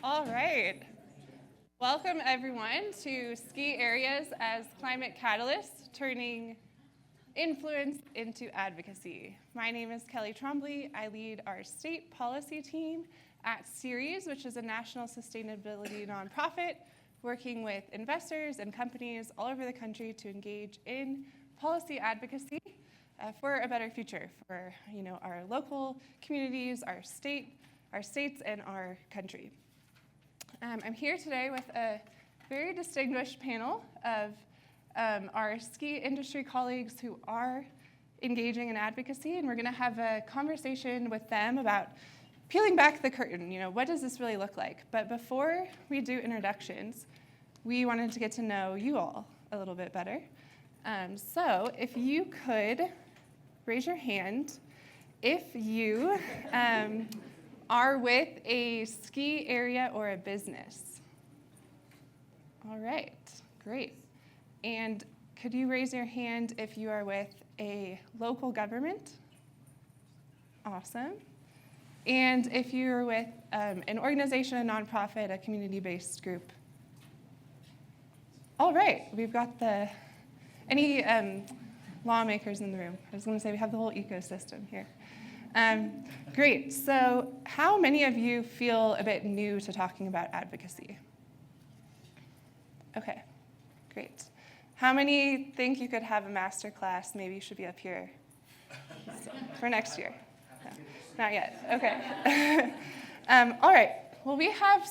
All right. Welcome, everyone, to Ski Areas as Climate Catalysts, turning influence into advocacy. My name is Kelly Trombley. I lead our state policy team at Ceres, which is a national sustainability nonprofit working with investors and companies all over the country to engage in policy advocacy for a better future for our local communities, our states, and our country. I'm here today with a very distinguished panel of our ski industry colleagues who are engaging in advocacy, and we're going to have a conversation with them about peeling back the curtain. What does this really look like? But before we do introductions, we wanted to get to know you all a little bit better. So if you could raise your hand if you are with a ski area or a business. All right, great. And could you raise your hand if you are with a local government? Awesome. And if you're with an organization, a nonprofit, a community-based group? All right, we've got any lawmakers in the room? I was going to say we have the whole ecosystem here. Great. So how many of you feel a bit new to talking about advocacy? Okay, great. How many think you could have a master class? Maybe you should be up here for next year. No, not yet. Okay. All right. Well, we have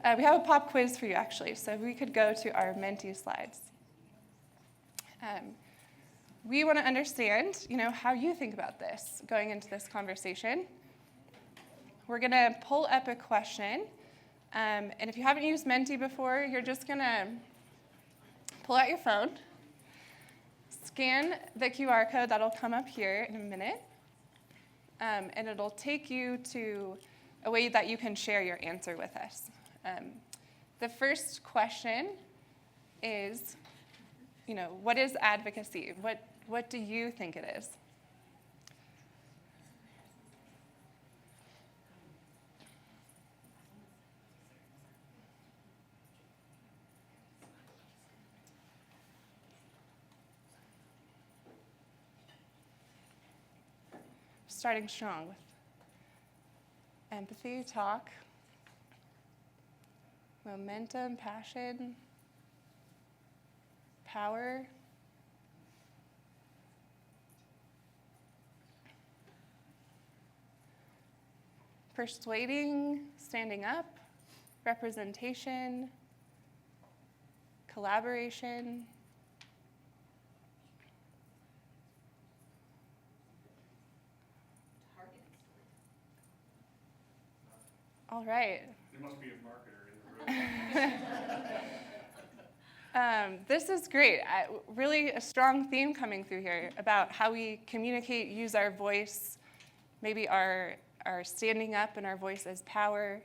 a pop quiz for you, actually. So if we could go to our Menti slides. We want to understand, how you think about this going into this conversation. We're going to pull up a question, and if you haven't used Menti before, you're just going to pull out your phone, scan the QR code that'll come up here in a minute, and it'll take you to a way that you can share your answer with us. The first question is, what is advocacy? What do you think it is? Starting strong with empathy, talk, momentum, passion, power. Persuading, standing up, representation, collaboration. All right. There must be a marketer in the room. This is great. Really a strong theme coming through here about how we communicate, use our voice, maybe our standing up and our voice as power.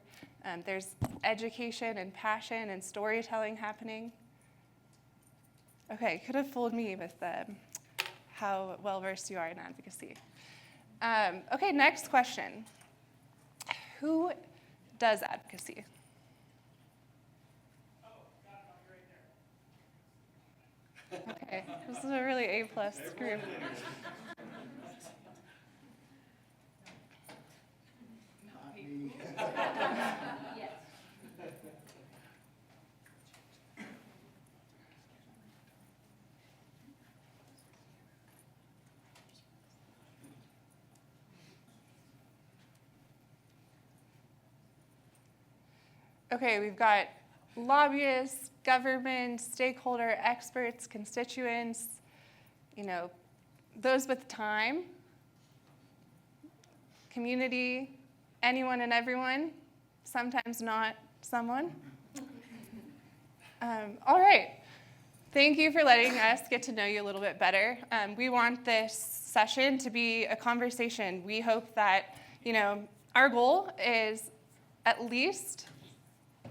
There's education and passion and storytelling happening. Okay, could have fooled me with how well-versed you are in advocacy. Okay, next question. Who does advocacy? Oh, got it right there. Okay, this is a really A-plus group. Okay, we've got lobbyists, government, stakeholder, experts, constituents, those with time, community, anyone and everyone, sometimes not someone. All right. Thank you for letting us get to know you a little bit better. We want this session to be a conversation. We hope that, our goal is at least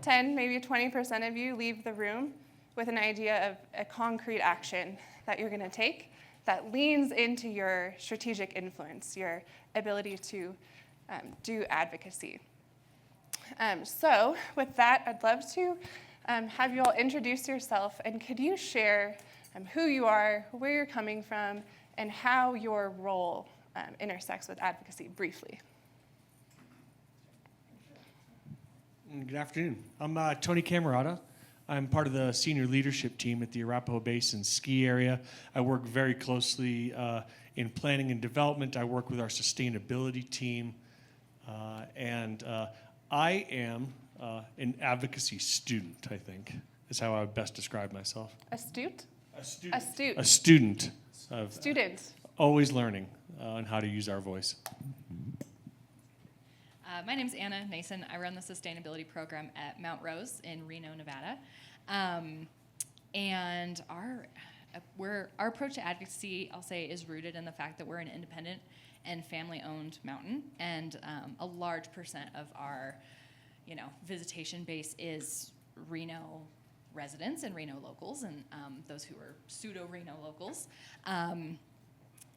10, maybe 20% of you leave the room with an idea of a concrete action that you're going to take that leans into your strategic influence, your ability to do advocacy. So with that, I'd love to have you all introduce yourself, and could you share who you are, where you're coming from, and how your role intersects with advocacy briefly. Good afternoon. I'm Tony Cammarata. I'm part of the senior leadership team at the Arapahoe Basin ski area. I work very closely in planning and development. I work with our sustainability team, and I am an advocacy student, I think, is how I would best describe myself. Astute? Astute. Astute. A student. Of Student. always learning on how to use our voice. My name's Anna Nason. I run the sustainability program at Mount Rose in Reno, Nevada. And our approach to advocacy, I'll say, is rooted in the fact that we're an independent and family-owned mountain, and a large percent of our, visitation base is Reno residents and Reno locals, and those who are pseudo-Reno locals.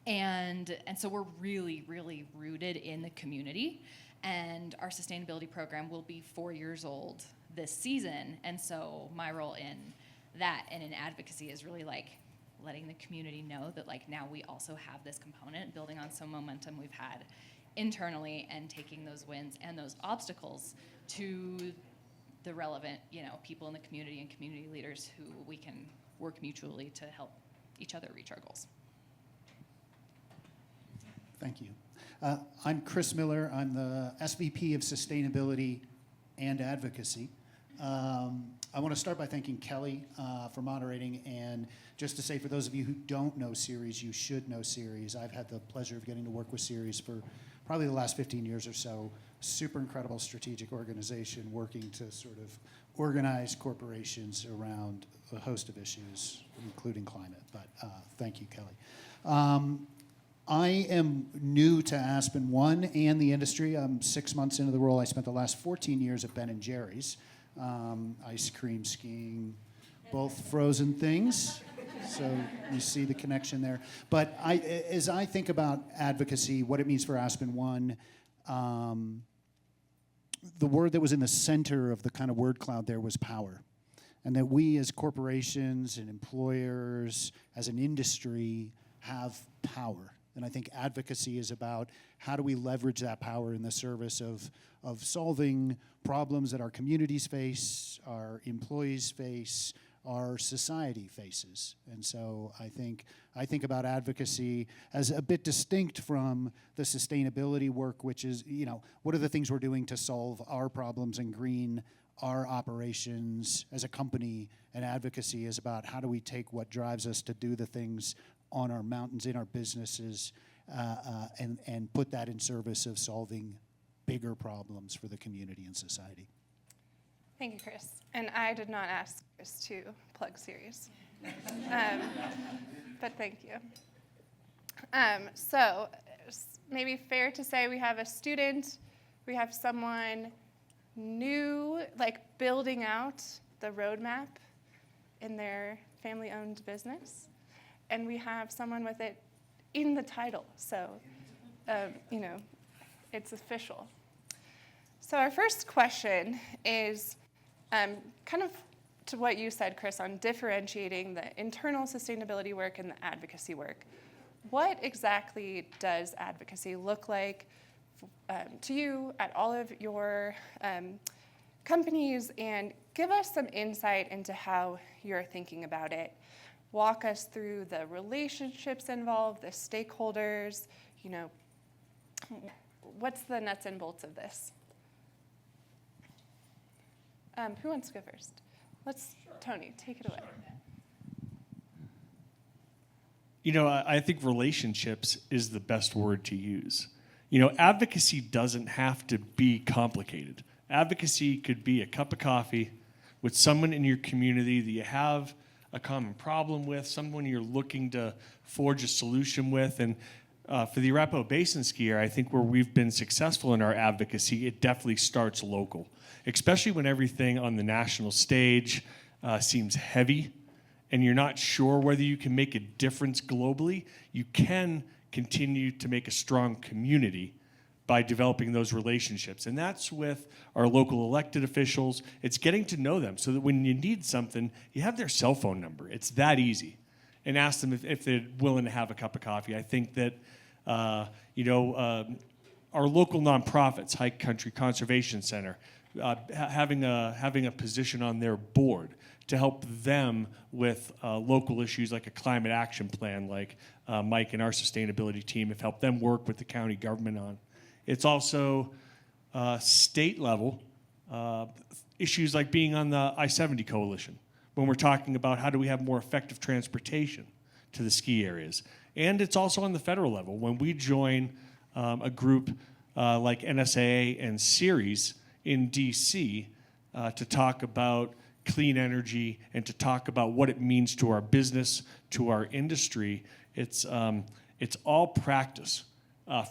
And so we're really, really rooted in the community. And our sustainability program will be 4 years old this season. And so my role in that and in advocacy is really letting the community know that now we also have this component, building on some momentum we've had internally, and taking those wins and those obstacles to the relevant, people in the community and community leaders who we can work mutually to help each other reach our goals. Thank you. I'm Chris Miller. I'm the SVP of Sustainability and Advocacy. I want to start by thanking Kelly for moderating, and just to say, for those of you who don't know Ceres, you should know Ceres. I've had the pleasure of getting to work with Ceres for probably the last 15 years or so. Super incredible strategic organization working to sort of organize corporations around a host of issues, including climate. But thank you, Kelly. I am new to Aspen, one, and the industry. I'm 6 months into the role. I spent the last 14 years at Ben & Jerry's, ice cream, skiing, both frozen things. So you see the connection there. But as I think about advocacy, what it means for Aspen, one, the word that was in the center of the kind of word cloud there was power. And that we as corporations and employers, as an industry, have power. And I think advocacy is about how do we leverage that power in the service of solving problems that our communities face, our employees face, our society faces. And so I think about advocacy as a bit distinct from the sustainability work, which is, what are the things we're doing to solve our problems and green our operations as a company. And advocacy is about how do we take what drives us to do the things on our mountains, in our businesses, and put that in service of solving bigger problems for the community and society. Thank you, Chris. And I did not ask Chris to plug Ceres. But thank you. So maybe fair to say we have a student, we have someone new, building out the roadmap in their family-owned business. And we have someone with it in the title, so, it's official. So our first question is kind of to what you said, Chris, on differentiating the internal sustainability work and the advocacy work. What exactly does advocacy look like to you at all of your companies? And give us some insight into how you're thinking about it. Walk us through the relationships involved, the stakeholders, what's the nuts and bolts of this? Who wants to go first? Tony, take it away. I think relationships is the best word to use. Advocacy doesn't have to be complicated. Advocacy could be a cup of coffee with someone in your community that you have a common problem with, someone you're looking to forge a solution with. And for the Arapahoe Basin skier, I think where we've been successful in our advocacy, it definitely starts local, especially when everything on the national stage seems heavy and you're not sure whether you can make a difference globally. You can continue to make a strong community by developing those relationships. And that's with our local elected officials. It's getting to know them so that when you need something, you have their cell phone number. It's that easy. And ask them if they're willing to have a cup of coffee. I think that, our local nonprofits, Hike Country Conservation Center, having a position on their board to help them with local issues like a climate action plan, like Mike and our sustainability team have helped them work with the county government on. It's also state level issues like being on the I-70 coalition when we're talking about how do we have more effective transportation to the ski areas. And it's also on the federal level when we join a group like NSAA and Ceres in DC to talk about clean energy and to talk about what it means to our business, to our industry. It's all practice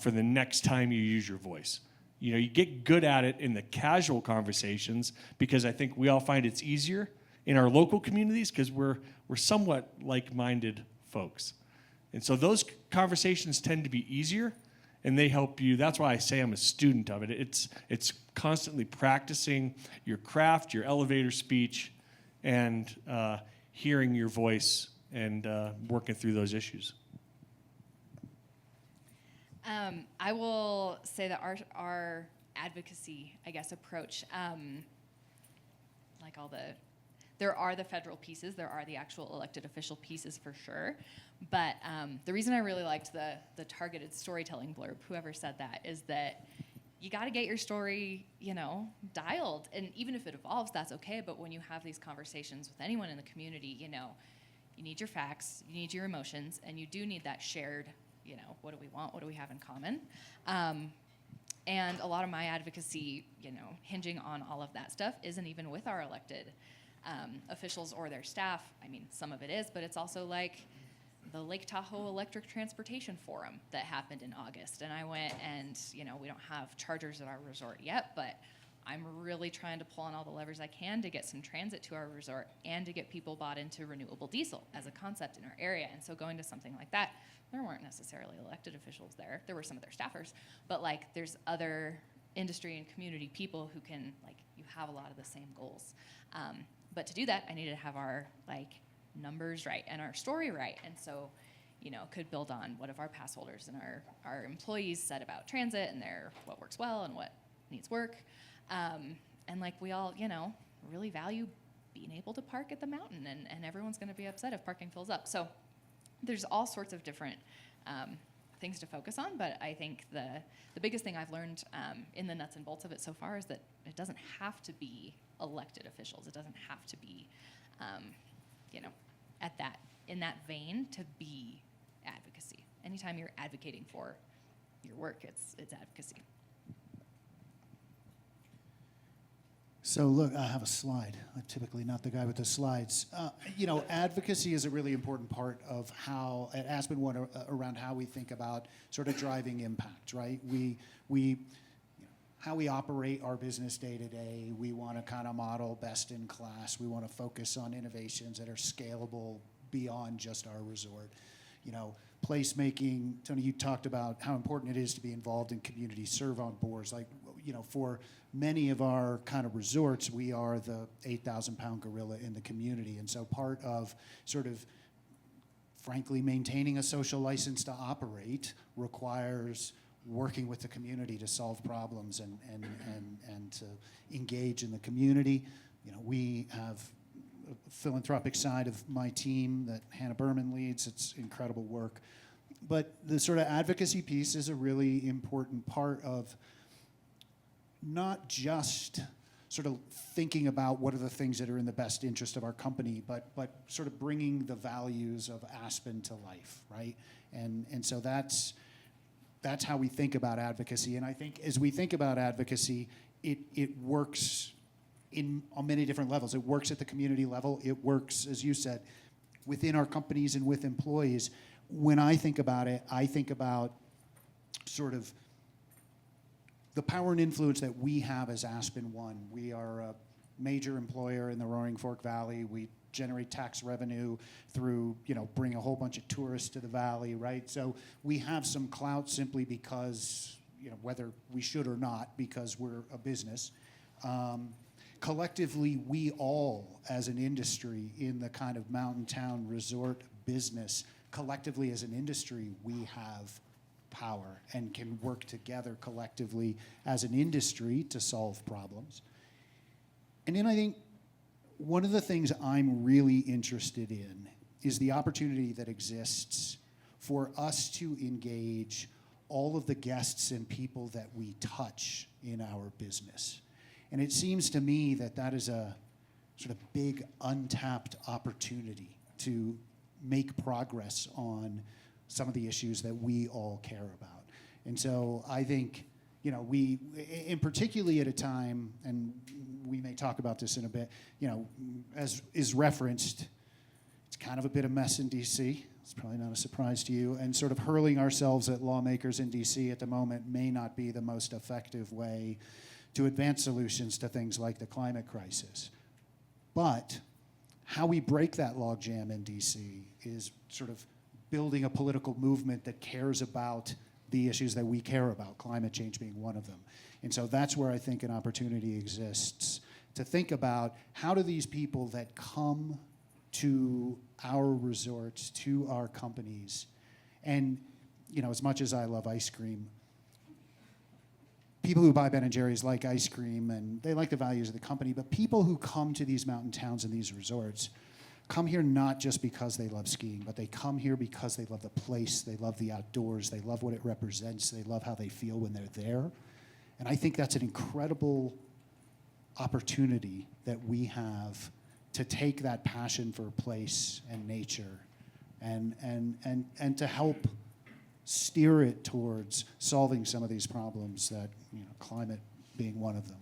for the next time you use your voice. You get good at it in the casual conversations because I think we all find it's easier in our local communities because we're somewhat like-minded folks. And so those conversations tend to be easier and they help you. That's why I say I'm a student of it. It's constantly practicing your craft, your elevator speech, and hearing your voice and working through those issues. I will say that our advocacy, I guess, approach, there are the federal pieces, there are the actual elected official pieces for sure, but the reason I really liked the targeted storytelling blurb, whoever said that, is that you got to get your story, dialed, and even if it evolves, that's okay, but when you have these conversations with anyone in the community, you need your facts, you need your emotions, and you do need that shared, what do we want, what do we have in common? And a lot of my advocacy, hinging on all of that stuff isn't even with our elected officials or their staff. I mean, some of it is, but it's also like the Lake Tahoe Electric Transportation Forum that happened in August. And I went and, we don't have chargers at our resort yet, but I'm really trying to pull on all the levers I can to get some transit to our resort and to get people bought into renewable diesel as a concept in our area. And so going to something like that, there weren't necessarily elected officials there. There were some of their staffers, but there's other industry and community people who can, you have a lot of the same goals. But to do that, I needed to have our numbers right and our story right. And so, could build on what our pass holders and our employees said about transit and what works well and what needs work. And we all, really value being able to park at the mountain, and everyone's going to be upset if parking fills up. So there's all sorts of different things to focus on, but I think the biggest thing I've learned in the nuts and bolts of it so far is that it doesn't have to be elected officials. It doesn't have to be, in that vein to be advocacy. Anytime you're advocating for your work, it's advocacy. So look, I have a slide. I'm typically not the guy with the slides. Advocacy is a really important part of how, at Aspen One, around how we think about sort of driving impact, right? How we operate our business day to day, we want to kind of model best in class. We want to focus on innovations that are scalable beyond just our resort. Placemaking, Tony, you talked about how important it is to be involved in community serve-on boards. For many of our kind of resorts, we are the 8,000-pound gorilla in the community. And so part of sort of, frankly, maintaining a social license to operate requires working with the community to solve problems and to engage in the community. We have a philanthropic side of my team that Hannah Berman leads. It's incredible work. But the sort of advocacy piece is a really important part of not just sort of thinking about what are the things that are in the best interest of our company, but sort of bringing the values of Aspen to life, right? And so that's how we think about advocacy. And I think as we think about advocacy, it works on many different levels. It works at the community level. It works, as you said, within our companies and with employees. When I think about it, I think about sort of the power and influence that we have as Aspen One. We are a major employer in the Roaring Fork Valley. We generate tax revenue through, bring a whole bunch of tourists to the valley, right? So we have some clout simply because, whether we should or not, because we're a business. Collectively, we all, as an industry in the kind of mountain town resort business, collectively as an industry, we have power and can work together collectively as an industry to solve problems. And then I think one of the things I'm really interested in is the opportunity that exists for us to engage all of the guests and people that we touch in our business. And it seems to me that that is a sort of big untapped opportunity to make progress on some of the issues that we all care about. And so I think, we, and particularly at a time, and we may talk about this in a bit, as is referenced, it's kind of a bit of mess in DC. It's probably not a surprise to you. And sort of hurling ourselves at lawmakers in DC at the moment may not be the most effective way to advance solutions to things like the climate crisis. But how we break that logjam in DC is sort of building a political movement that cares about the issues that we care about, climate change being one of them. And so that's where I think an opportunity exists to think about how do these people that come to our resorts, to our companies, and as much as I love ice cream, people who buy Ben & Jerry's like ice cream and they like the values of the company, but people who come to these mountain towns and these resorts come here not just because they love skiing, but they come here because they love the place, they love the outdoors, they love what it represents, they love how they feel when they're there. And I think that's an incredible opportunity that we have to take that passion for place and nature and to help steer it towards solving some of these problems that, climate being one of them.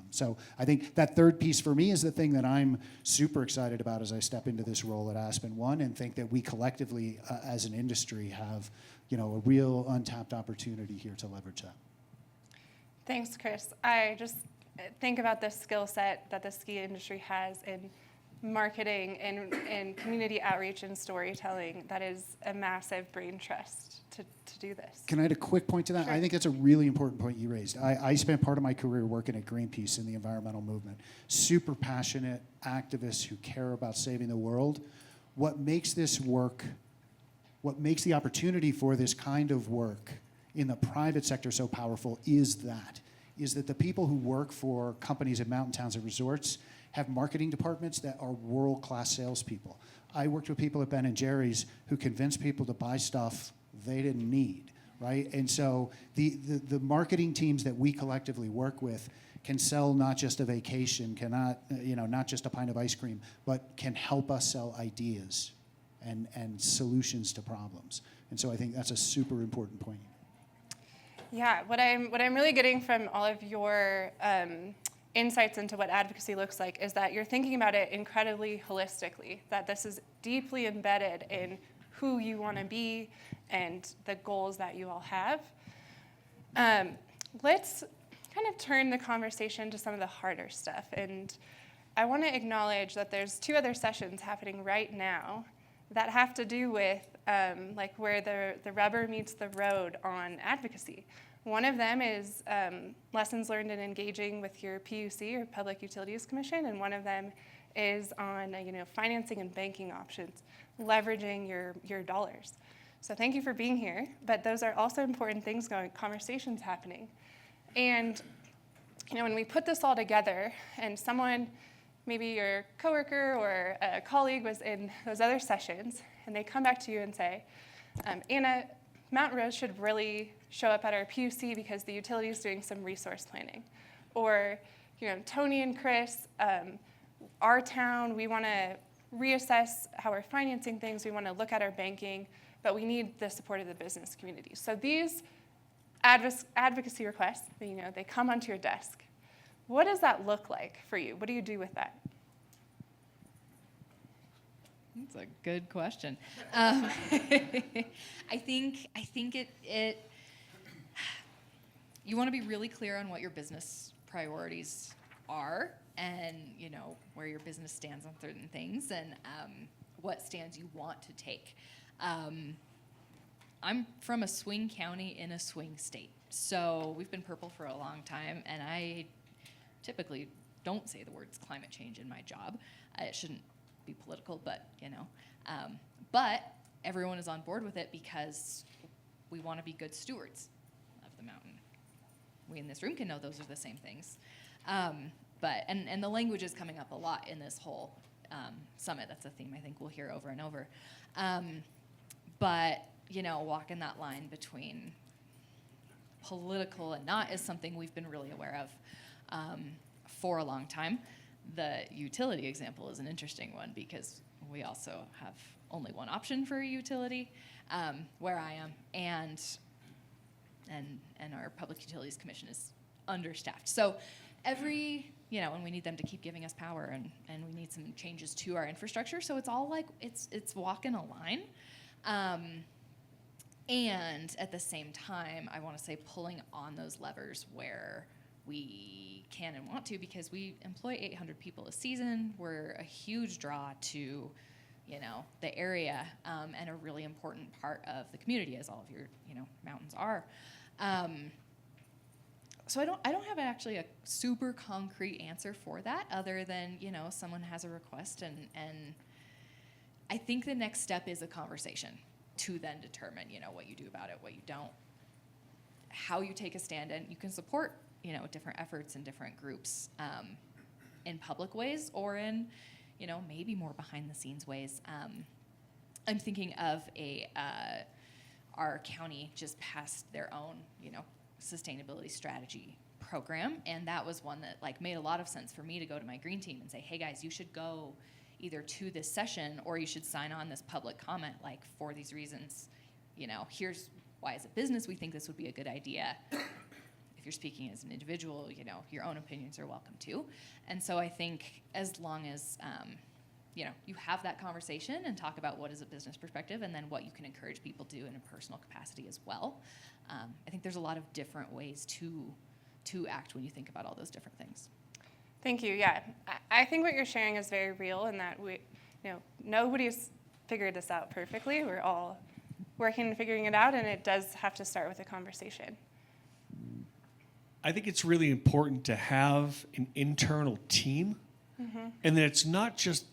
So I think that third piece for me is the thing that I'm super excited about as I step into this role at Aspen One and think that we collectively as an industry have, a real untapped opportunity here to leverage that. Thanks, Chris. I just think about the skill set that the ski industry has in marketing and community outreach and storytelling. That is a massive brain trust to do this. Can I add a quick point to that? Sure. I think that's a really important point you raised. I spent part of my career working at Greenpeace in the environmental movement. Super passionate activists who care about saving the world. What makes this work, what makes the opportunity for this kind of work in the private sector so powerful is that the people who work for companies in mountain towns and resorts have marketing departments that are world-class salespeople. I worked with people at Ben & Jerry's who convinced people to buy stuff they didn't need, right? And so the marketing teams that we collectively work with can sell not just a vacation, not just a pint of ice cream, but can help us sell ideas and solutions to problems. And so I think that's a super important point. Yeah, what I'm really getting from all of your insights into what advocacy looks like is that you're thinking about it incredibly holistically, that this is deeply embedded in who you want to be and the goals that you all have. Let's kind of turn the conversation to some of the harder stuff. And I want to acknowledge that there's 2 other sessions happening right now that have to do with where the rubber meets the road on advocacy. One of them is lessons learned in engaging with your PUC, or Public Utilities Commission, and one of them is on financing and banking options, leveraging your dollars. So thank you for being here, but those are also important things going, conversations happening. And when we put this all together and someone, maybe your coworker or a colleague was in those other sessions, and they come back to you and say, Anna, Mount Rose should really show up at our PUC because the utility is doing some resource planning. Or, Tony and Chris, our town, we want to reassess how we're financing things. We want to look at our banking, but we need the support of the business community. So these advocacy requests, they come onto your desk. What does that look like for you? What do you do with that? That's a good question. I think it. You want to be really clear on what your business priorities are, and where your business stands on certain things, and what stands you want to take. I'm from a swing county in a swing state. So we've been purple for a long time, and I typically don't say the words climate change in my job. It shouldn't be political, but but everyone is on board with it because we want to be good stewards of the mountain. We in this room can know those are the same things. But the language is coming up a lot in this whole summit. That's a theme I think we'll hear over and over. But walking that line between political and not is something we've been really aware of for a long time. The utility example is an interesting one because we also have only one option for a utility where I am, and our Public Utilities Commission is understaffed. So and we need them to keep giving us power, and we need some changes to our infrastructure. So it's all like it's walking a line. And at the same time, I want to say pulling on those levers where we can and want to, because we employ 800 people a season. We're a huge draw to, the area, and a really important part of the community, as all of your, mountains are. So I don't have actually a super concrete answer for that, other than, someone has a request, and I think the next step is a conversation to then determine, what you do about it, what you don't, how you take a stand, and you can support, different efforts and different groups in public ways or in, maybe more behind the scenes ways. I'm thinking of our county just passed their own, sustainability strategy program, and that was one that made a lot of sense for me to go to my green team and say, hey guys, you should go either to this session or you should sign on this public comment for these reasons. Here's why as a business we think this would be a good idea. If you're speaking as an individual, your own opinions are welcome too. And so I think as long as you have that conversation and talk about what is a business perspective and then what you can encourage people to do in a personal capacity as well, I think there's a lot of different ways to act when you think about all those different things. Thank you. Yeah, I think what you're sharing is very real, in that nobody's figured this out perfectly. We're all working and figuring it out, and it does have to start with a conversation. I think it's really important to have an internal team, and that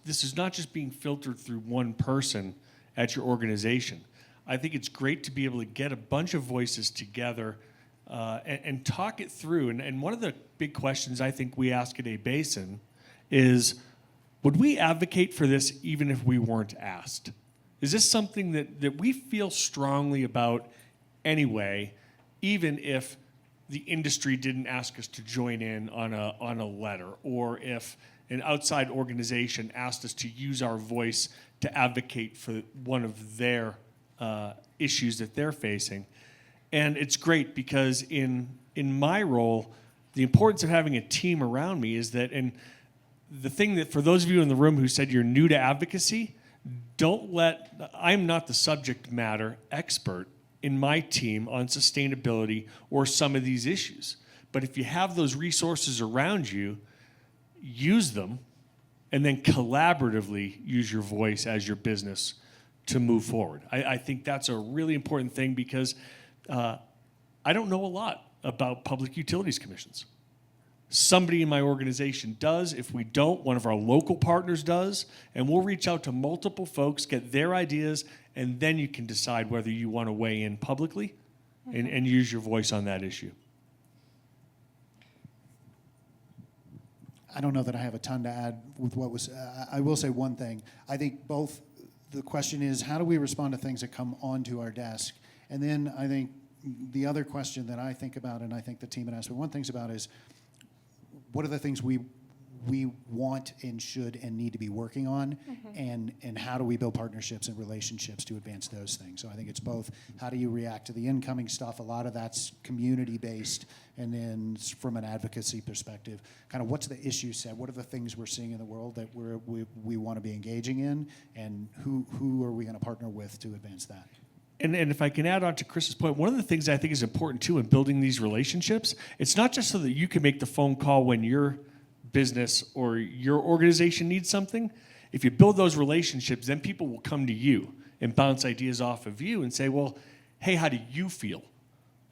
this is not just being filtered through one person at your organization. I think it's great to be able to get a bunch of voices together and talk it through. And one of the big questions I think we ask at a Basin is, would we advocate for this even if we weren't asked? Is this something that we feel strongly about anyway, even if the industry didn't ask us to join in on a letter, or if an outside organization asked us to use our voice to advocate for one of their issues that they're facing? And it's great because in my role, the importance of having a team around me is that, and the thing that for those of you in the room who said you're new to advocacy, I'm not the subject matter expert in my team on sustainability or some of these issues. But if you have those resources around you, use them, and then collaboratively use your voice as your business to move forward. I think that's a really important thing because I don't know a lot about public utilities commissions. Somebody in my organization does. If we don't, one of our local partners does, and we'll reach out to multiple folks, get their ideas, and then you can decide whether you want to weigh in publicly and use your voice on that issue. I don't know that I have a ton to add with what was. I will say one thing. I think both. The question is, how do we respond to things that come onto our desk? And then I think the other question that I think about, and I think the team at Aspen one thinks about, is what are the things we want and should and need to be working on, and how do we build partnerships and relationships to advance those things? So I think it's both, how do you react to the incoming stuff? A lot of that's community-based, and then from an advocacy perspective, kind of what's the issue set? What are the things we're seeing in the world that we want to be engaging in, and who are we going to partner with to advance that? And if I can add on to Chris's point, one of the things I think is important too in building these relationships, it's not just so that you can make the phone call when your business or your organization needs something. If you build those relationships, then people will come to you and bounce ideas off of you and say, well, hey, how do you feel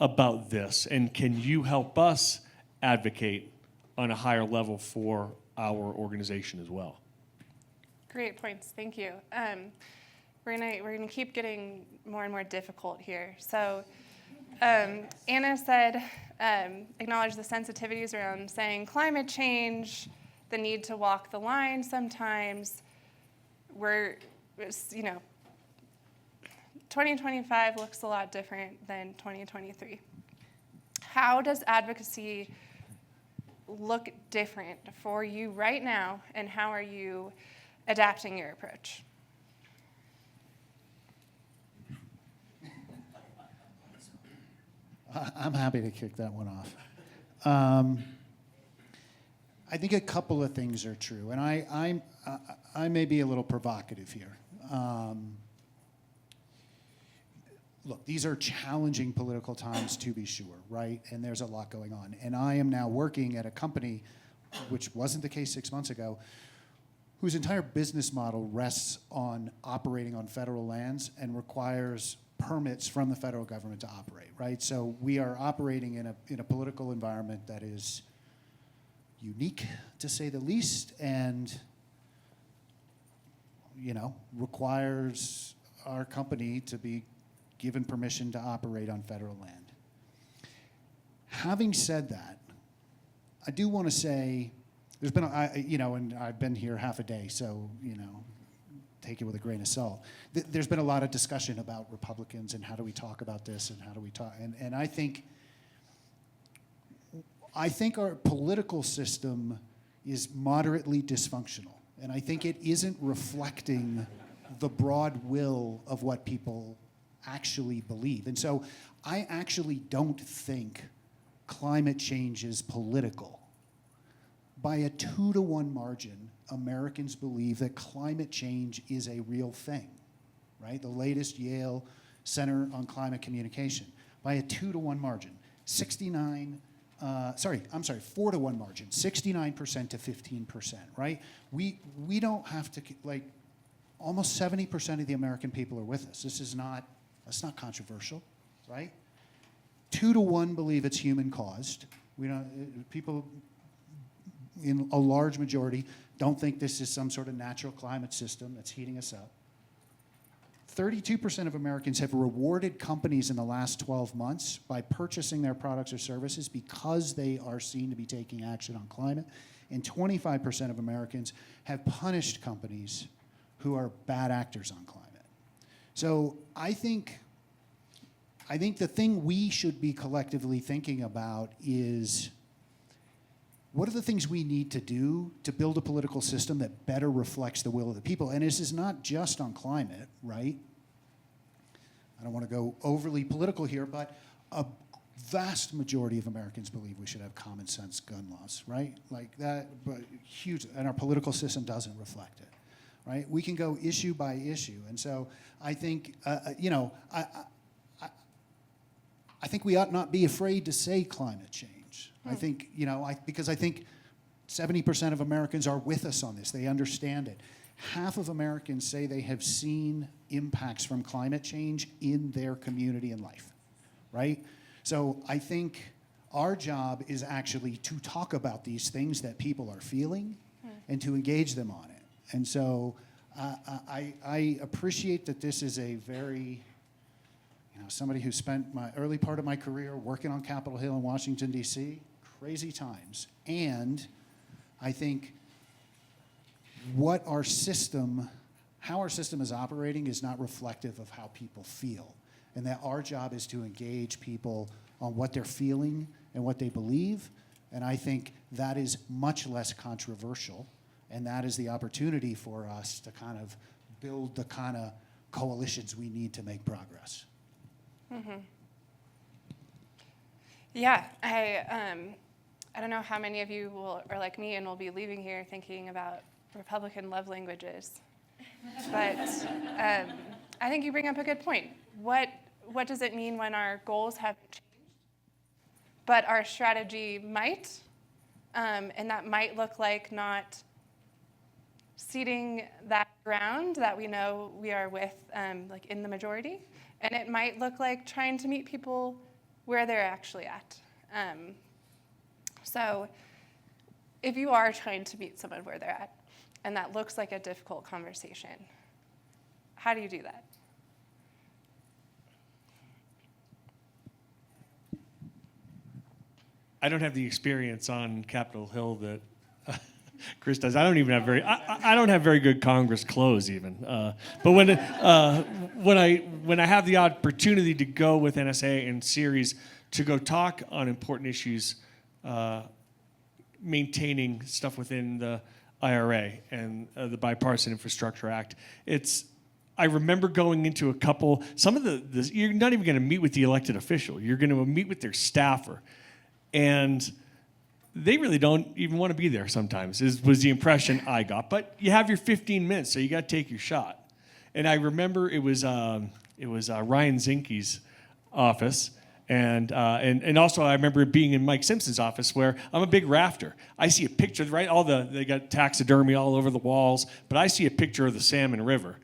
about this? And can you help us advocate on a higher level for our organization as well? Great points. Thank you. We're gonna keep getting more and more difficult here. So Anna said, acknowledge the sensitivities around saying climate change, the need to walk the line sometimes. 2025 looks a lot different than 2023. How does advocacy look different for you right now, and how are you adapting your approach? I'm happy to kick that one off. I think a couple of things are true, and I may be a little provocative here. Look, these are challenging political times, to be sure, right? And there's a lot going on. And I am now working at a company, which wasn't the case 6 months ago, whose entire business model rests on operating on federal lands and requires permits from the federal government to operate, right? So we are operating in a political environment that is unique, to say the least, and requires our company to be given permission to operate on federal land. Having said that, I do want to say there's been, and I've been here half a day, so, take it with a grain of salt. There's been a lot of discussion about Republicans and how do we talk about this and how do we talk, and I think our political system is moderately dysfunctional, and I think it isn't reflecting the broad will of what people actually believe. And so I actually don't think climate change is political. By a 2-to-1 margin, Americans believe that climate change is a real thing, right? The latest Yale Center on Climate Communication. By a 2-to-1 margin, 4-to-1 margin, 69% to 15%, right? We don't have to, almost 70% of the American people are with us. That's not controversial, right? 2-to-1 believe it's human caused. People in a large majority don't think this is some sort of natural climate system that's heating us up. 32% of Americans have rewarded companies in the last 12 months by purchasing their products or services because they are seen to be taking action on climate. And 25% of Americans have punished companies who are bad actors on climate. So I think the thing we should be collectively thinking about is, what are the things we need to do to build a political system that better reflects the will of the people? And this is not just on climate, right? I don't want to go overly political here, but a vast majority of Americans believe we should have common sense gun laws, right? Like that, but huge, and our political system doesn't reflect it, right? We can go issue by issue. And so I think, I think we ought not be afraid to say climate change. I think, because I think 70% of Americans are with us on this. They understand it. Half of Americans say they have seen impacts from climate change in their community and life, right? So I think our job is actually to talk about these things that people are feeling and to engage them on it. And so I appreciate that this is a very, somebody who spent my early part of my career working on Capitol Hill in Washington, D.C., crazy times. And I think how our system is operating is not reflective of how people feel. And that our job is to engage people on what they're feeling and what they believe. And I think that is much less controversial. And that is the opportunity for us to kind of build the kind of coalitions we need to make progress. Mm-hmm. Yeah, I don't know how many of you are like me and will be leaving here thinking about Republican love languages. But I think you bring up a good point. What does it mean when our goals have changed, but our strategy might? And that might look like not ceding that ground that we know we are with, in the majority, And it might look like trying to meet people where they're actually at. So if you are trying to meet someone where they're at, and that looks like a difficult conversation, how do you do that? I don't have the experience on Capitol Hill that Chris does. I don't even have I don't have very good Congress clothes even. But when I have the opportunity to go with NSA and Ceres to go talk on important issues, maintaining stuff within the IRA and the Bipartisan Infrastructure Act, I remember going into a couple. Some of you're not even going to meet with the elected official. You're going to meet with their staffer. And they really don't even want to be there sometimes, was the impression I got. But you have your 15 minutes, so you got to take your shot. And I remember it was Ryan Zinke's office, and also I remember being in Mike Simpson's office, where I'm a big rafter. I see a picture, right? They got taxidermy all over the walls, but I see a picture of the Salmon River,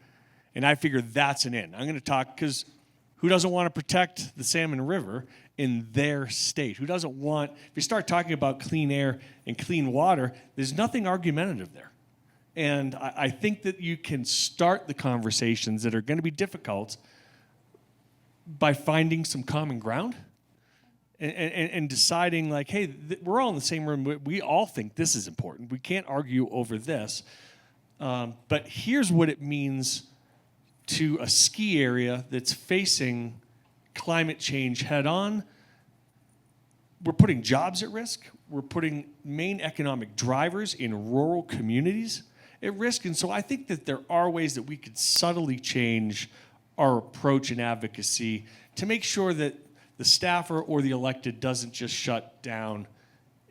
and I figure that's an in. I'm going to talk, because who doesn't want to protect the Salmon River in their state? Who doesn't want, if you start talking about clean air and clean water, there's nothing argumentative there. And I think that you can start the conversations that are going to be difficult by finding some common ground and deciding, like, hey, we're all in the same room. We all think this is important. We can't argue over this. But here's what it means to a ski area that's facing climate change head on. We're putting jobs at risk. We're putting main economic drivers in rural communities at risk. And so I think that there are ways that we could subtly change our approach in advocacy to make sure that the staffer or the elected doesn't just shut down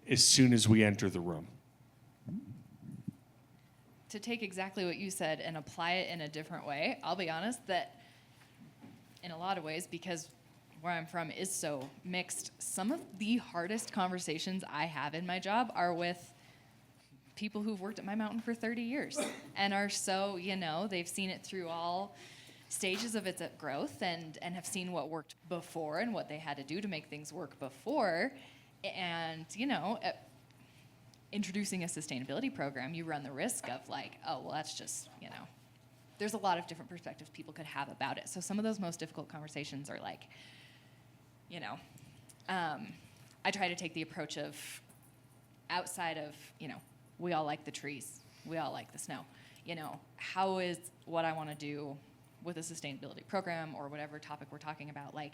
as soon as we enter the room. To take exactly what you said and apply it in a different way, I'll be honest that in a lot of ways, because where I'm from is so mixed, some of the hardest conversations I have in my job are with people who've worked at my mountain for 30 years and are so, they've seen it through all stages of its growth and have seen what worked before and what they had to do to make things work before. And, introducing a sustainability program, you run the risk of like, oh, well, that's just, there's a lot of different perspectives people could have about it. So some of those most difficult conversations are like, I try to take the approach of outside of, we all like the trees, we all like the snow. How is what I want to do with a sustainability program or whatever topic we're talking about, like,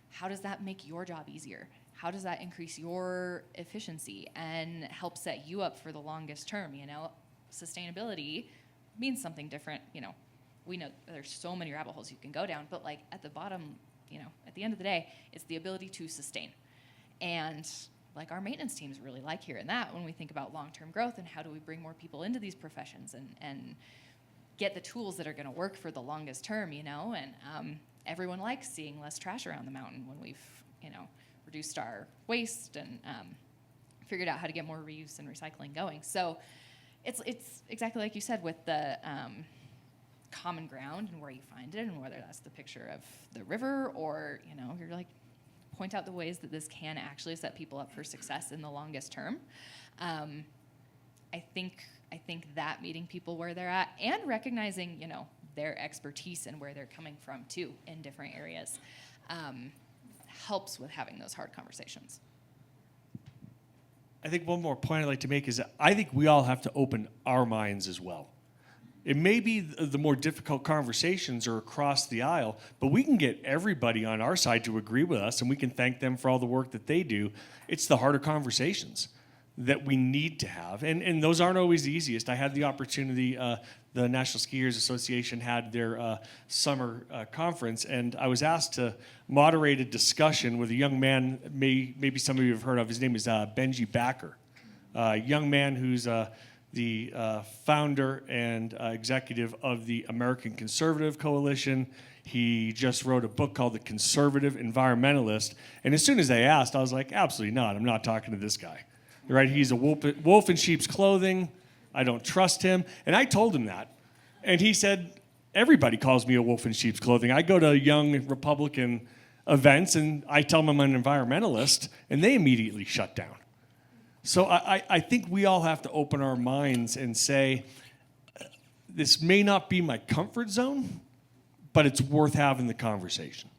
how does that make your job easier? How does that increase your efficiency and help set you up for the longest term? Sustainability means something different. We know there's so many rabbit holes you can go down, but like at the bottom, at the end of the day, it's the ability to sustain. And like our maintenance teams really like hearing that when we think about long-term growth and how do we bring more people into these professions and get the tools that are going to work for the longest term, and everyone likes seeing less trash around the mountain when we've, reduced our waste and figured out how to get more reuse and recycling going. So it's exactly like you said with the common ground and where you find it and whether that's the picture of the river or, you're like, point out the ways that this can actually set people up for success in the longest term. I think that meeting people where they're at and recognizing, their expertise and where they're coming from too in different areas helps with having those hard conversations. I think one more point I'd like to make is that I think we all have to open our minds as well. It may be the more difficult conversations are across the aisle, but we can get everybody on our side to agree with us, and we can thank them for all the work that they do. It's the harder conversations that we need to have, and those aren't always the easiest. I had the opportunity, the National Skiers Association had their summer conference, and I was asked to moderate a discussion with a young man, maybe some of you have heard of. His name is Benji Backer, a young man who's the founder and executive of the American Conservative Coalition. He just wrote a book called The Conservative Environmentalist, and as soon as they asked, I was like, absolutely not. I'm not talking to this guy. Right? He's a wolf in sheep's clothing. I don't trust him. And I told him that. And he said, everybody calls me a wolf in sheep's clothing. I go to young Republican events and I tell them I'm an environmentalist, and they immediately shut down. So I think we all have to open our minds and say, this may not be my comfort zone, but it's worth having the conversation.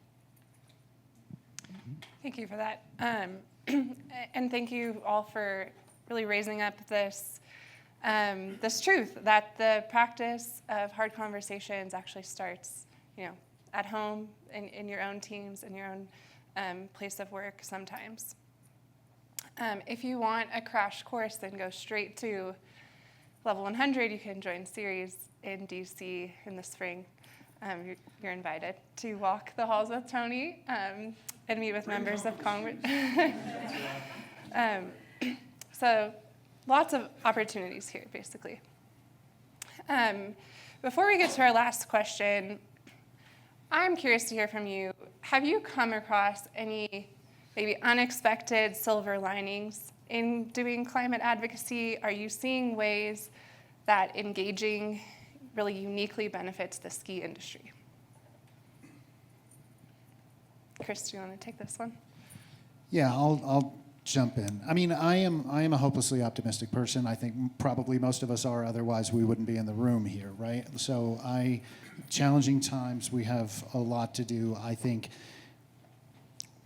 Thank you for that. And thank you all for really raising up this truth that the practice of hard conversations actually starts, at home, in your own teams, in your own place of work sometimes. If you want a crash course, then go straight to level 100. You can join Ceres in DC in the spring. You're invited to walk the halls with Tony and meet with members of Congress. So lots of opportunities here, basically. Before we get to our last question, I'm curious to hear from you. Have you come across any maybe unexpected silver linings in doing climate advocacy? Are you seeing ways that engaging really uniquely benefits the ski industry? Chris, do you want to take this one? Yeah, I'll jump in. I mean, I am a hopelessly optimistic person. I think probably most of us are, otherwise we wouldn't be in the room here, right? So challenging times, we have a lot to do. I think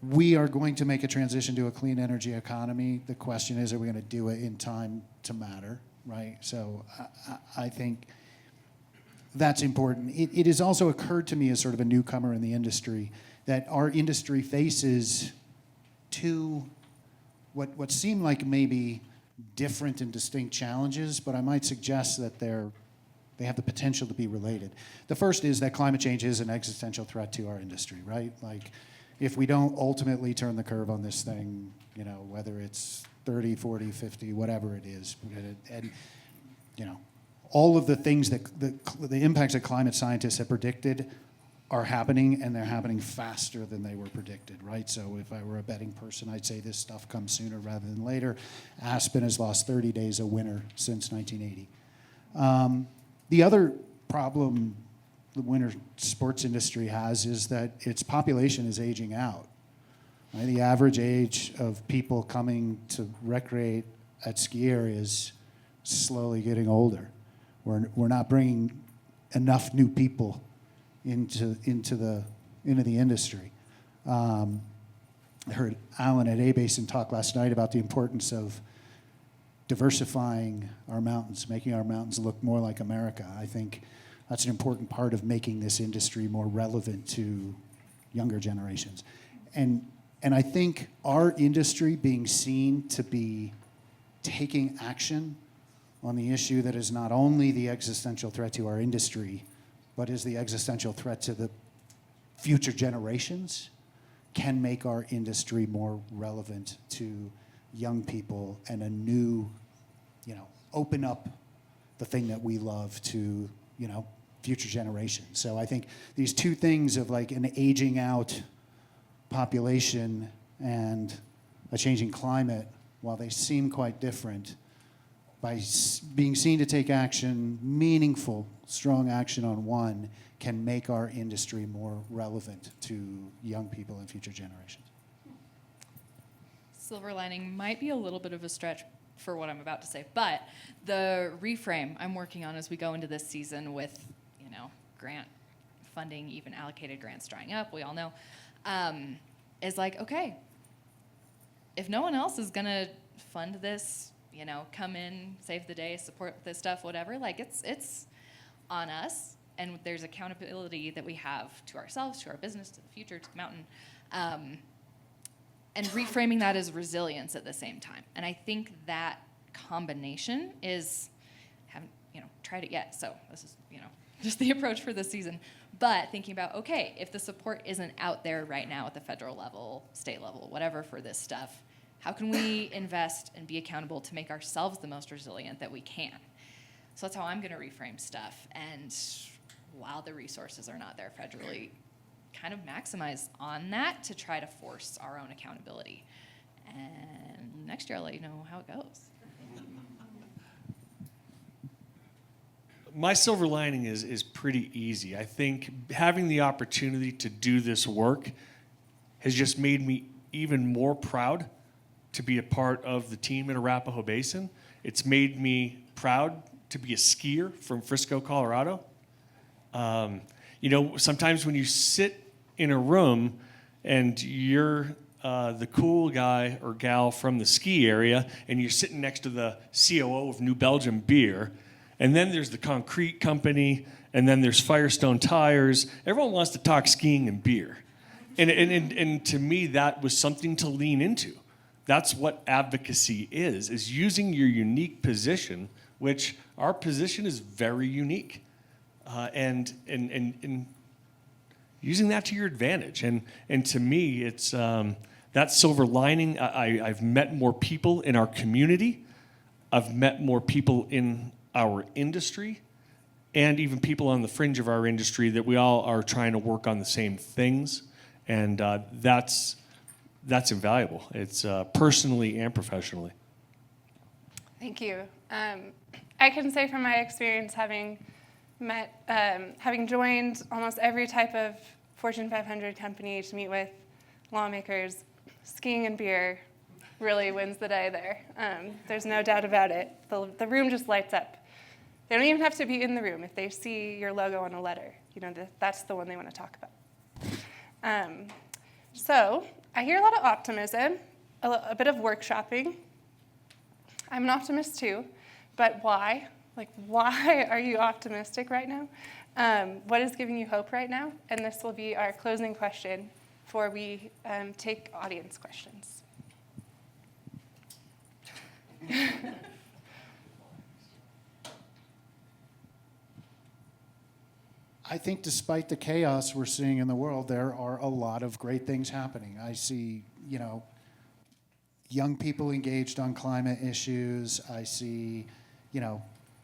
we are going to make a transition to a clean energy economy. The question is, are we going to do it in time to matter, right? So I think that's important. It has also occurred to me as sort of a newcomer in the industry that our industry faces two what seem like maybe different and distinct challenges, but I might suggest that they have the potential to be related. The first is that climate change is an existential threat to our industry, right? Like, if we don't ultimately turn the curve on this thing, whether it's 30, 40, 50, whatever it is, and all of the things that the impacts that climate scientists have predicted are happening, and they're happening faster than they were predicted, right? So if I were a betting person, I'd say this stuff comes sooner rather than later. Aspen has lost 30 days of winter since 1980. The other problem the winter sports industry has is that its population is aging out. Right? The average age of people coming to recreate at ski areas is slowly getting older. We're not bringing enough new people into the industry. I heard Alan at Basin talk last night about the importance of diversifying our mountains, making our mountains look more like America. I think that's an important part of making this industry more relevant to younger generations. And I think our industry being seen to be taking action on the issue that is not only the existential threat to our industry, but is the existential threat to the future generations, can make our industry more relevant to young people and a new, open up the thing that we love to, future generations. So I think these two things of like an aging out population and a changing climate, while they seem quite different, by being seen to take action, meaningful, strong action on one, can make our industry more relevant to young people and future generations. Silver lining might be a little bit of a stretch for what I'm about to say, but the reframe I'm working on as we go into this season with, grant funding, even allocated grants drying up, we all know, is like, okay, if no one else is gonna fund this, come in, save the day, support this stuff, whatever, like it's on us, and there's accountability that we have to ourselves, to our business, to the future, to the mountain, and reframing that as resilience at the same time. And I think that combination is, haven't tried it yet, so this is just the approach for this season. But thinking about, okay, if the support isn't out there right now at the federal level, state level, whatever for this stuff, how can we invest and be accountable to make ourselves the most resilient that we can? So that's how I'm going to reframe stuff. And while the resources are not there federally, kind of maximize on that to try to force our own accountability. And next year I'll let you know how it goes. my silver lining is pretty easy. I think having the opportunity to do this work has just made me even more proud to be a part of the team at Arapahoe Basin. It's made me proud to be a skier from Frisco, Colorado. Sometimes when you sit in a room and you're the cool guy or gal from the ski area and you're sitting next to the COO of New Belgium Beer, and then there's the concrete company, and then there's Firestone Tires. Everyone wants to talk skiing and beer. And to me, that was something to lean into. That's what advocacy is using your unique position, which our position is very unique, and using that to your advantage. And to me, it's that silver lining. I've met more people in our community. I've met more people in our industry, and even people on the fringe of our industry that we all are trying to work on the same things. And that's invaluable. It's personally and professionally. Thank you. I can say from my experience having joined almost every type of Fortune 500 company to meet with lawmakers, skiing and beer really wins the day there. There's no doubt about it. The room just lights up. They don't even have to be in the room. If they see your logo on a letter, that's the one they want to talk about. So I hear a lot of optimism, a bit of workshopping. I'm an optimist too, but why? Why are you optimistic right now? What is giving you hope right now? And this will be our closing question before we take audience questions. I think despite the chaos we're seeing in the world, there are a lot of great things happening. I see, young people engaged on climate issues. I see,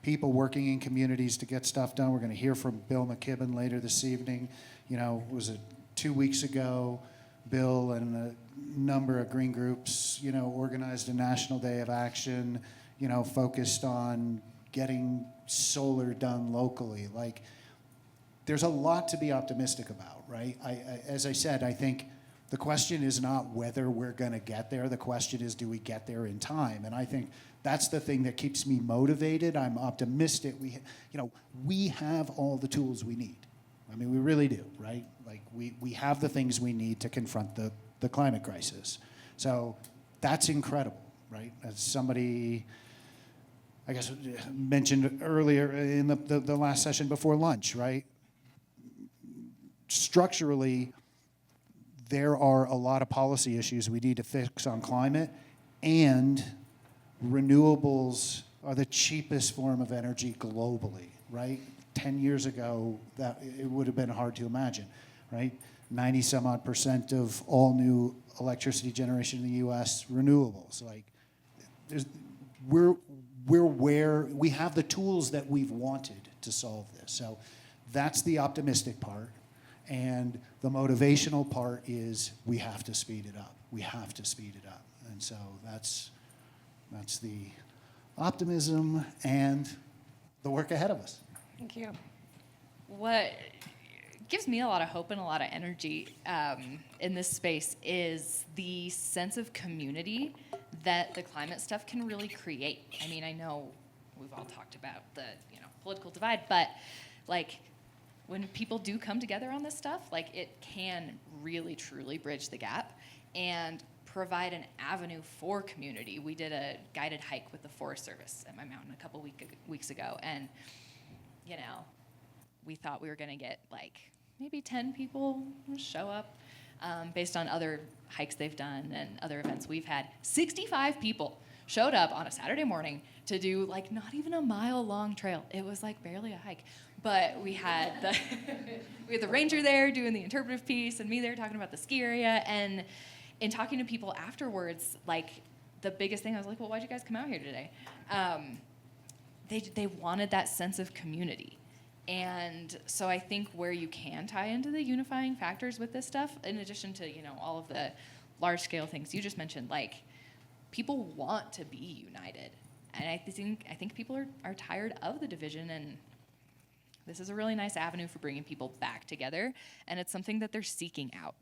people working in communities to get stuff done. We're going to hear from Bill McKibben later this evening. Was it 2 weeks ago, Bill and a number of green groups, organized a National Day of Action, focused on getting solar done locally. There's a lot to be optimistic about, right? As I said, I think the question is not whether we're going to get there. The question is, do we get there in time? And I think that's the thing that keeps me motivated. I'm optimistic. We have all the tools we need. I mean, we really do, right? We have the things we need to confront the climate crisis. So that's incredible, right? As somebody, I guess, mentioned earlier in the last session before lunch, right? Structurally, there are a lot of policy issues we need to fix on climate, and renewables are the cheapest form of energy globally, right? 10 years ago, that it would have been hard to imagine, right? 90-some-odd% of all new electricity generation in the U.S. renewables. We're where we have the tools that we've wanted to solve this. So that's the optimistic part. And the motivational part is we have to speed it up. We have to speed it up. And so that's the optimism and the work ahead of us. Thank you. What gives me a lot of hope and a lot of energy in this space is the sense of community that the climate stuff can really create. I mean, I know we've all talked about the political divide, but when people do come together on this stuff, it can really, truly bridge the gap and provide an avenue for community. We did a guided hike with the Forest Service at my mountain a couple weeks ago, and, we thought we were going to get, maybe 10 people show up based on other hikes they've done and other events we've had. 65 people showed up on a Saturday morning to do, not even a mile-long trail. It was, barely a hike. But we had the ranger there doing the interpretive piece, and me there talking about the ski area. And in talking to people afterwards, the biggest thing, I was like, well, why'd you guys come out here today? They wanted that sense of community. And so I think where you can tie into the unifying factors with this stuff, in addition to, all of the large-scale things you just mentioned, people want to be united. And I think people are tired of the division, and this is a really nice avenue for bringing people back together, and it's something that they're seeking out.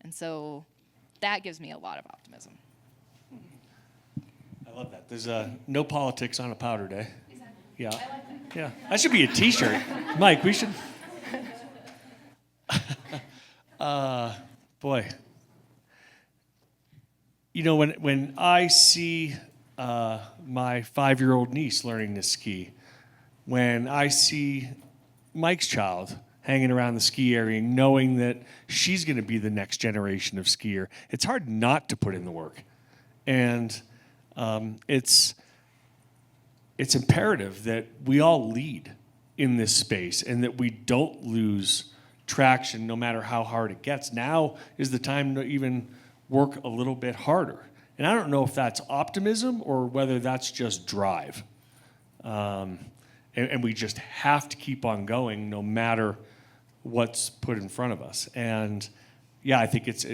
And so that gives me a lot of optimism. I love that. There's no politics on a powder day. Yeah. I like that. Yeah. That should be a T-shirt. Mike, we should. Boy. You know, when I see my 5-year-old niece learning to ski, when I see Mike's child hanging around the ski area, knowing that she's going to be the next generation of skier, it's hard not to put in the work. And it's imperative that we all lead in this space and that we don't lose traction no matter how hard it gets. Now is the time to even work a little bit harder. And I don't know if that's optimism or whether that's just drive. And we just have to keep on going no matter what's put in front of us. And yeah, I think it's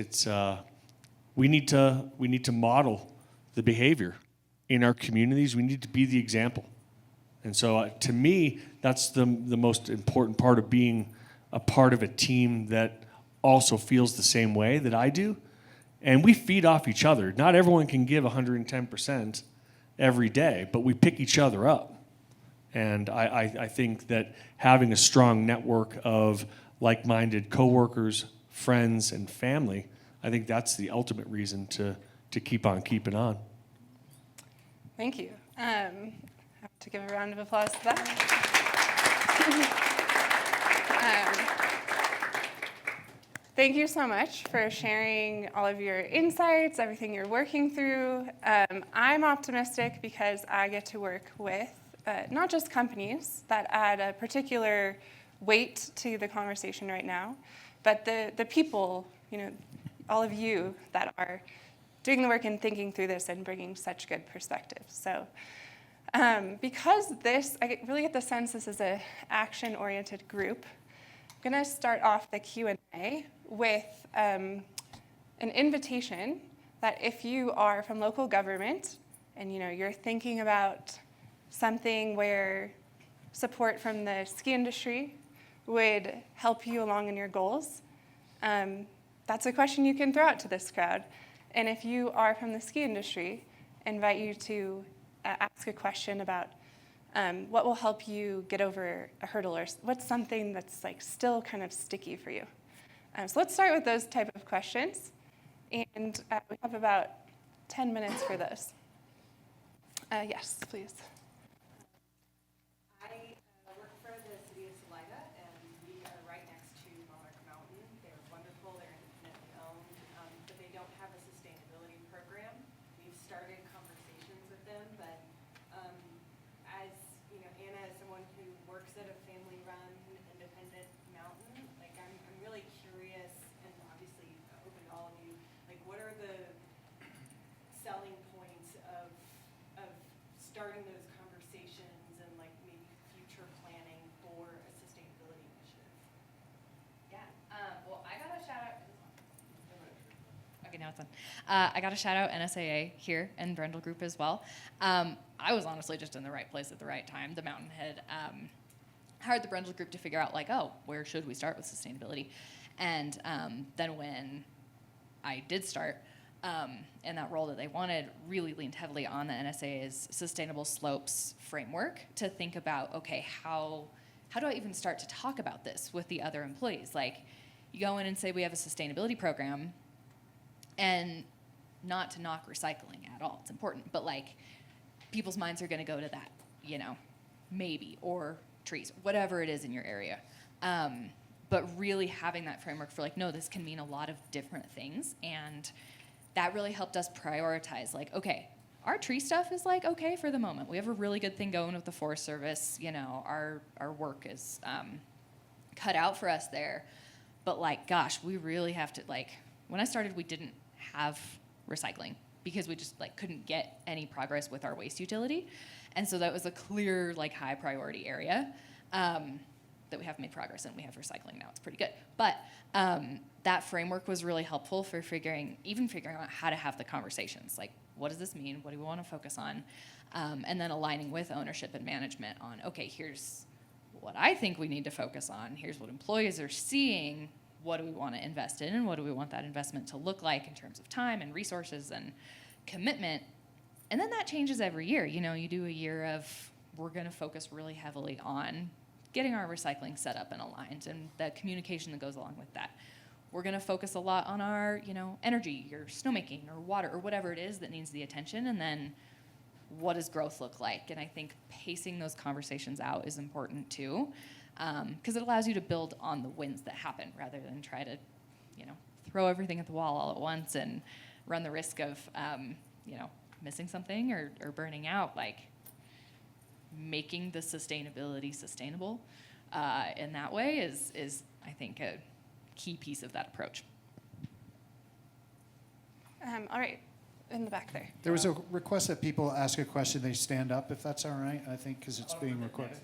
we need to model the behavior in our communities. We need to be the example. And so to me, that's the most important part of being a part of a team that also feels the same way that I do. And we feed off each other. Not everyone can give 110% every day, but we pick each other up. And I think that having a strong network of like-minded coworkers, friends, and family, I think that's the ultimate reason to keep on keeping on. Thank you. I have to give a round of applause to that. Thank you so much for sharing all of your insights, everything you're working through. I'm optimistic because I get to work with not just companies that add a particular weight to the conversation right now, but the people, all of you that are doing the work and thinking through this and bringing such good perspectives. So because I really get the sense this is an action-oriented group, I'm going to start off the Q&A with an invitation that if you are from local government and you're thinking about something where support from the ski industry would help you along in your goals, that's a question you can throw out to this crowd. And if you are from the ski industry, I invite you to ask a question about what will help you get over a hurdle, or what's something that's still kind of sticky for you. So let's start with those type of questions. And we have about 10 minutes for those. Yes, please. I work for the city of Salida, and we are right next to Monarch Mountain. They're wonderful, they're independently owned, but they don't have a sustainability program. We've started conversations with them, but as Anna, as someone who works at a family-run independent mountain, I'm really curious, and obviously open to all of you, what are the selling points of starting those conversations and maybe future planning for a sustainability initiative? Yeah. Well, I got a shout out. Okay, now it's on. I got a shout out NSAA here and Brendel Group as well. I was honestly just in the right place at the right time. The mountain had hired the Brendel Group to figure out where should we start with sustainability, and then when I did start. And that role that they wanted really leaned heavily on the NSA's Sustainable Slopes framework to think about, okay, how do I even start to talk about this with the other employees? You go in and say we have a sustainability program, and not to knock recycling at all, it's important, but people's minds are going to go to that, maybe, or trees, whatever it is in your area. But really having that framework for no, this can mean a lot of different things, and that really helped us prioritize, okay, our tree stuff is okay for the moment. We have a really good thing going with the Forest Service. Our work is cut out for us there. But gosh, we really have to, when I started, we didn't have recycling because we just couldn't get any progress with our waste utility. And so that was a clear high priority area that we have made progress in. We have recycling now, it's pretty good. But that framework was really helpful for figuring out how to have the conversations. What does this mean? What do we want to focus on? And then aligning with ownership and management on, okay, here's what I think we need to focus on. Here's what employees are seeing. What do we want to invest in, and what do we want that investment to look like in terms of time and resources and commitment? And then that changes every year. You know, you do a year of, we're going to focus really heavily on getting our recycling set up and aligned and the communication that goes along with that. We're going to focus a lot on our, energy or snowmaking or water or whatever it is that needs the attention. And then what does growth look like? And I think pacing those conversations out is important too, because it allows you to build on the wins that happen rather than try to, throw everything at the wall all at once and run the risk of, missing something or burning out. Like, making the sustainability sustainable in that way is I think a key piece of that approach. All right, in the back there. There was a request that people ask a question, they stand up, if that's all right, I think, because it's being recorded.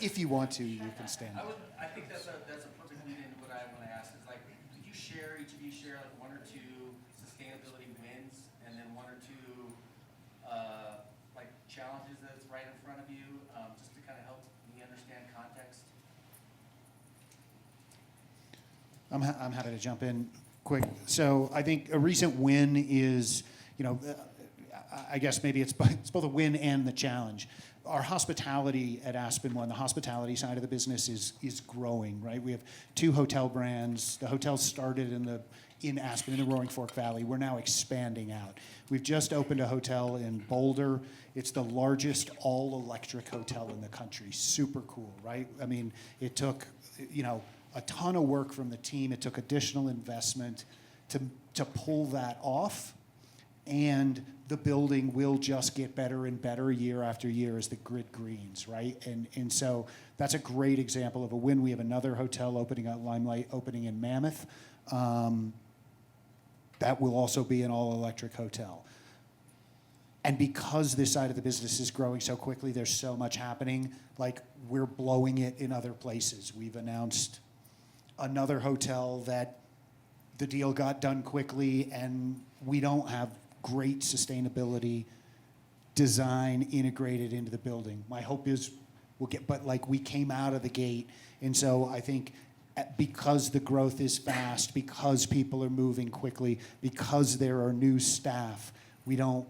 If you want to, you can stand up. I think that's a perfect lead into what I want to ask. Is like, could you share, each of you share like one or two sustainability wins, and then one or two like challenges that's right in front of you, just to kind of help me understand context? I'm happy to jump in quick. So I think a recent win is, I guess maybe it's both a win and the challenge. Our hospitality at Aspen, the hospitality side of the business is growing, right? We have 2 hotel brands. The hotels started in Aspen, in the Roaring Fork Valley. We're now expanding out. We've just opened a hotel in Boulder. It's the largest all-electric hotel in the country. Super cool, right? I mean, it took, a ton of work from the team. It took additional investment to pull that off. And the building will just get better and better year after year as the grid greens, right? And so that's a great example of a win. We have another hotel opening at Limelight, opening in Mammoth. That will also be an all-electric hotel. And because this side of the business is growing so quickly, there's so much happening, like we're blowing it in other places. We've announced another hotel that the deal got done quickly, and we don't have great sustainability design integrated into the building. My hope is we came out of the gate, and so I think because the growth is fast, because people are moving quickly, because there are new staff, we don't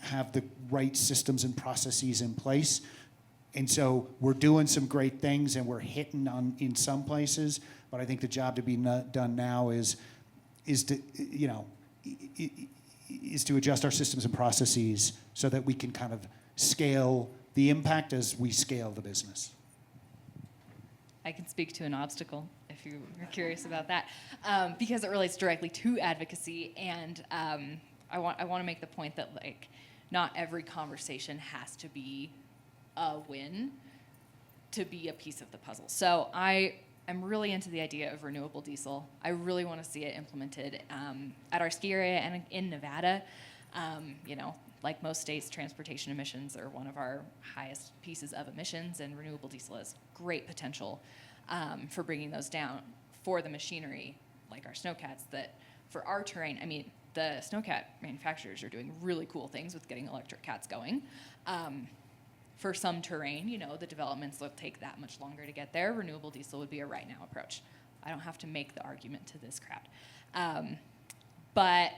have the right systems and processes in place. And so we're doing some great things, and we're hitting on in some places, but I think the job to be done now is to adjust our systems and processes so that we can kind of scale the impact as we scale the business. I can speak to an obstacle if you're curious about that, because it relates directly to advocacy, and I want to make the point that not every conversation has to be a win to be a piece of the puzzle. So I am really into the idea of renewable diesel. I really want to see it implemented at our ski area and in Nevada. Like most states, transportation emissions are one of our highest pieces of emissions, and renewable diesel has great potential for bringing those down for the machinery, like our snowcats, that for our terrain, I mean, the snowcat manufacturers are doing really cool things with getting electric cats going. For some terrain, the developments will take that much longer to get there. Renewable diesel would be a right now approach. I don't have to make the argument to this crowd. But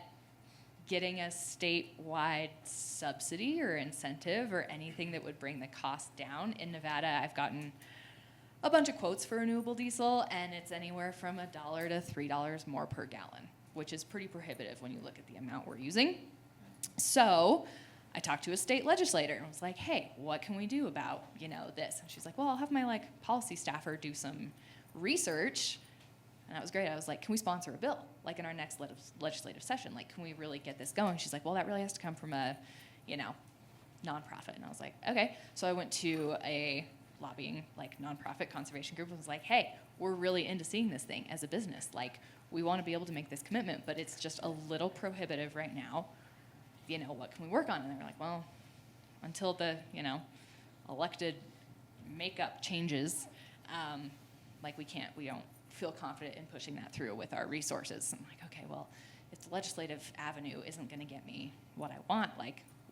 getting a statewide subsidy or incentive or anything that would bring the cost down. In Nevada, I've gotten a bunch of quotes for renewable diesel, and it's anywhere from $1 to $3 more per gallon, which is pretty prohibitive when you look at the amount we're using. So I talked to a state legislator and was like, hey, what can we do about, this? And she's like, well, I'll have my policy staffer do some research. And that was great. I was like, can we sponsor a bill, in our next legislative session? Can we really get this going? She's like, well, that really has to come from a, nonprofit. And I was like, okay. So I went to a lobbying, nonprofit conservation group and was like, hey, we're really into seeing this thing as a business. We want to be able to make this commitment, but it's just a little prohibitive right now. What can we work on? And they were like, well, until the, elected makeup changes, we don't feel confident in pushing that through with our resources. I'm like, okay, well, if the legislative avenue isn't going to get me what I want,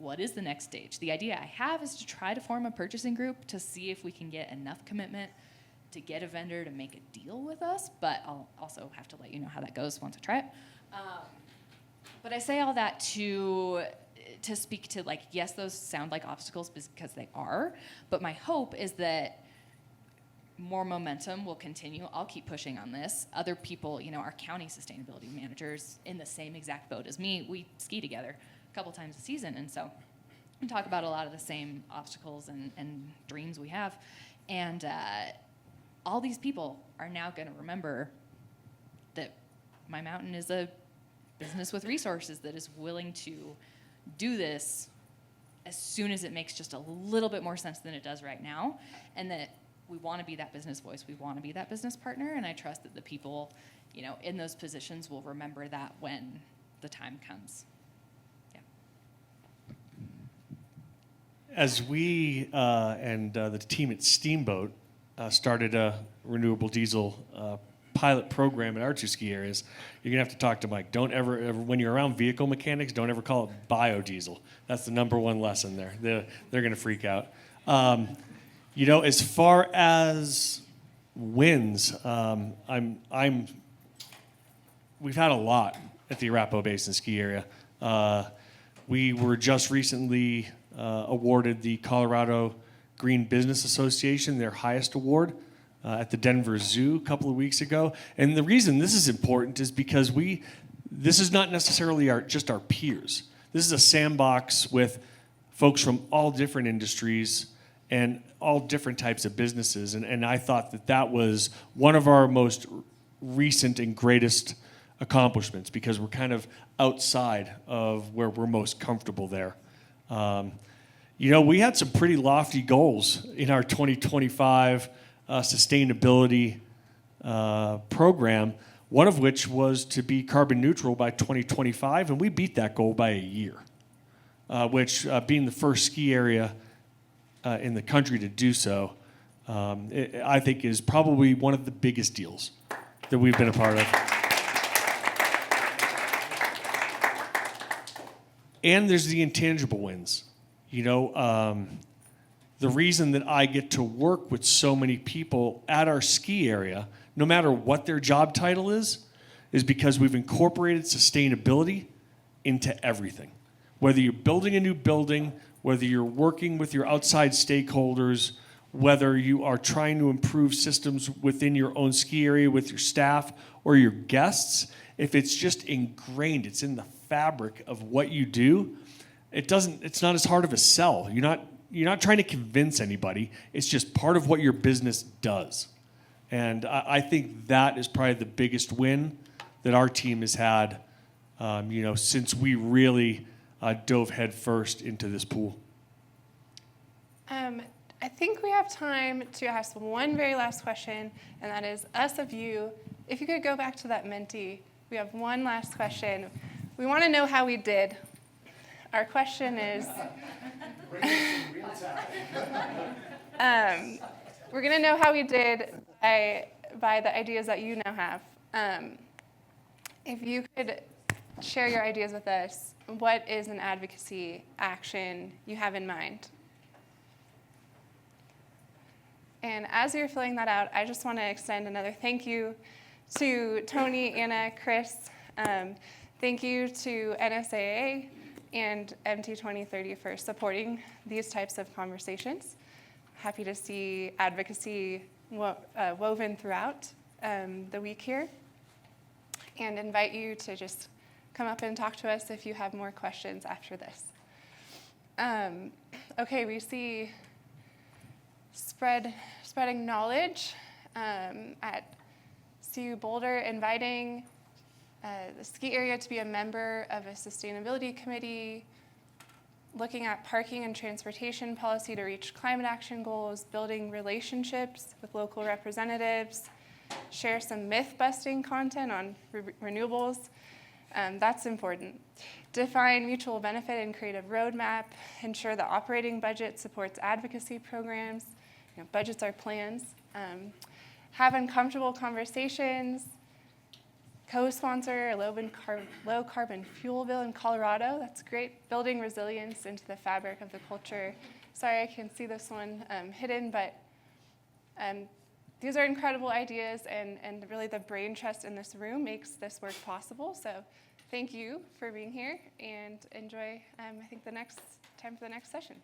what is the next stage? The idea I have is to try to form a purchasing group to see if we can get enough commitment to get a vendor to make a deal with us, but I'll also have to let you know how that goes once I try it. But I say all that to speak to, like, yes, those sound like obstacles because they are, but my hope is that more momentum will continue. I'll keep pushing on this. Other people, our county sustainability managers in the same exact boat as me, we ski together a couple times a season, and so we talk about a lot of the same obstacles and dreams we have. And all these people are now going to remember that my mountain is a business with resources that is willing to do this as soon as it makes just a little bit more sense than it does right now, and that we want to be that business voice, we want to be that business partner, and I trust that the people, in those positions will remember that when the time comes. Yeah. As we and the team at Steamboat started a renewable diesel pilot program in our two ski areas, you're gonna have to talk to Mike. Don't ever, when you're around vehicle mechanics, don't ever call it biodiesel. That's the number one lesson there. They're gonna freak out. As far as wins, we've had a lot at the Arapahoe Basin ski area. We were just recently awarded the Colorado Green Business Association, their highest award, at the Denver Zoo a couple of weeks ago. And the reason this is important is because this is not necessarily just our peers. This is a sandbox with folks from all different industries and all different types of businesses. And I thought that was one of our most recent and greatest accomplishments, because we're kind of outside of where we're most comfortable there. We had some pretty lofty goals in our 2025 sustainability program, one of which was to be carbon neutral by 2025, and we beat that goal by a year, which, being the first ski area in the country to do so, I think is probably one of the biggest deals that we've been a part of. And there's the intangible wins. The reason that I get to work with so many people at our ski area, no matter what their job title is because we've incorporated sustainability into everything. Whether you're building a new building, whether you're working with your outside stakeholders, whether you are trying to improve systems within your own ski area with your staff or your guests, if it's just ingrained, it's in the fabric of what you do, it's not as hard of a sell. You're not trying to convince anybody. It's just part of what your business does. And I think that is probably the biggest win that our team has had, since we really dove headfirst into this pool. I think we have time to ask one very last question, and that is, us of you, if you could go back to that Menti, we have one last question. We want to know how we did. Our question is, we're going to know how we did by the ideas that you now have. If you could share your ideas with us, what is an advocacy action you have in mind? And as you're filling that out, I just want to extend another thank you to Tony, Anna, Chris. Thank you to NSAA and MT 2030 for supporting these types of conversations. Happy to see advocacy woven throughout the week here, and invite you to just come up and talk to us if you have more questions after this. Okay, we see spreading knowledge at CU Boulder, inviting the ski area to be a member of a sustainability committee, looking at parking and transportation policy to reach climate action goals, building relationships with local representatives, share some myth-busting content on renewables. That's important. Define mutual benefit and create a roadmap. Ensure the operating budget supports advocacy programs. Budgets are plans. Have uncomfortable conversations. co-sponsor a low carbon fuel bill in Colorado. That's great, building resilience into the fabric of the culture. Sorry, I can see this one hidden, but these are incredible ideas, and really the brain trust in this room makes this work possible. So thank you for being here, and enjoy, I think, the next time for the next session.